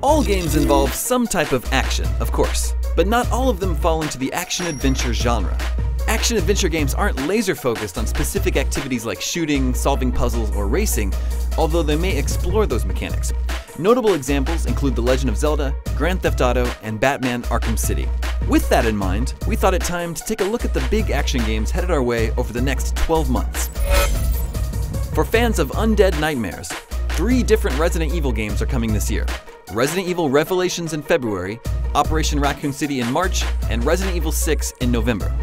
All games involve some type of action, of course, but not all of them fall into the action-adventure genre. Action-adventure games aren't laser-focused on specific activities like shooting, solving puzzles, or racing, although they may explore those mechanics. Notable examples include The Legend of Zelda, Grand Theft Auto, and Batman Arkham City. With that in mind, we thought it time to take a look at the big action games headed our way over the next 12 months. For fans of undead nightmares, 3 different Resident Evil games are coming this year. Resident Evil Revelations in February, Operation Raccoon City in March, and Resident Evil 6 in November.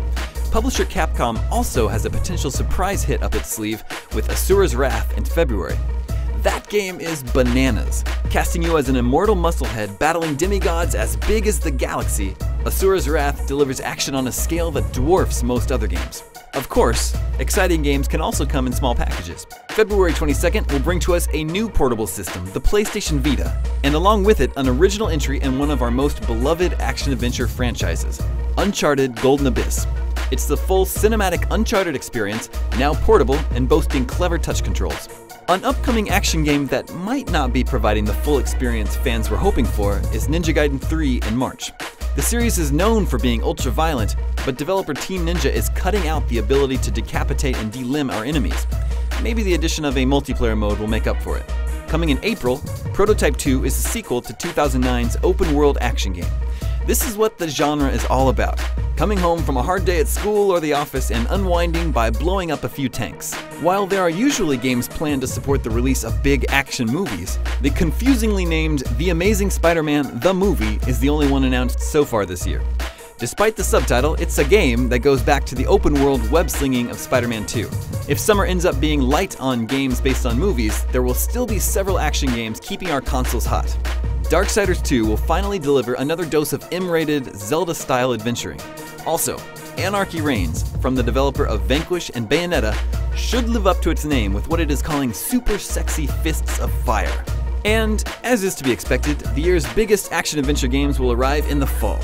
Publisher Capcom also has a potential surprise hit up its sleeve with Asura's Wrath in February. That game is bananas. Casting you as an immortal musclehead battling demigods as big as the galaxy, Asura's Wrath delivers action on a scale that dwarfs most other games. Of course, exciting games can also come in small packages. February 22nd will bring to us a new portable system, the PlayStation Vita, and along with it, an original entry in one of our most beloved action-adventure franchises, Uncharted Golden Abyss. It's the full cinematic Uncharted experience, now portable and boasting clever touch controls. An upcoming action game that might not be providing the full experience fans were hoping for is Ninja Gaiden 3 in March. The series is known for being ultra-violent, but developer Team Ninja is cutting out the ability to decapitate and delimb our enemies. Maybe the addition of a multiplayer mode will make up for it. Coming in April, Prototype 2 is a sequel to 2009's open-world action game. This is what the genre is all about. Coming home from a hard day at school or the office and unwinding by blowing up a few tanks. While there are usually games planned to support the release of big action movies, the confusingly named The Amazing Spider-Man: The Movie is the only one announced so far this year. Despite the subtitle, it's a game that goes back to the open-world web-slinging of Spider-Man 2. If summer ends up being light on games based on movies, there will still be several action games keeping our consoles hot. Darksiders 2 will finally deliver another dose of M-rated, Zelda-style adventuring. Also, Anarchy Reigns, from the developer of Vanquish and Bayonetta, should live up to its name with what it is calling super sexy fists of fire. And, as is to be expected, the year's biggest action-adventure games will arrive in the fall.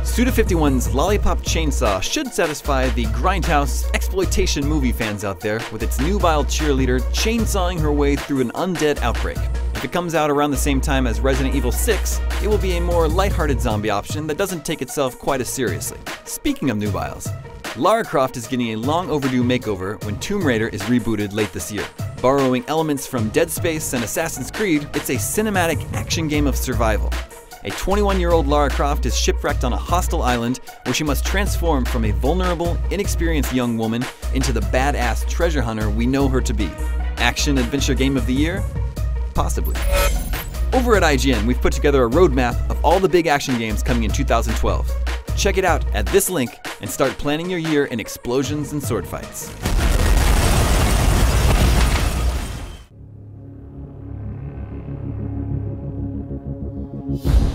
Suda51's Lollipop Chainsaw should satisfy the grindhouse exploitation movie fans out there with its nubile cheerleader chainsawing her way through an undead outbreak. If it comes out around the same time as Resident Evil 6, it will be a more lighthearted zombie option that doesn't take itself quite as seriously. Speaking of nubiles, Lara Croft is getting a long overdue makeover when Tomb Raider is rebooted late this year. Borrowing elements from Dead Space and Assassin's Creed, it's a cinematic action game of survival. A 21-year-old Lara Croft is shipwrecked on a hostile island where she must transform from a vulnerable, inexperienced young woman into the badass treasure hunter we know her to be. Action-adventure game of the year? Possibly. Over at IGN, we've put together a roadmap of all the big action games coming in 2012. Check it out at this link and start planning your year in explosions and sword fights. You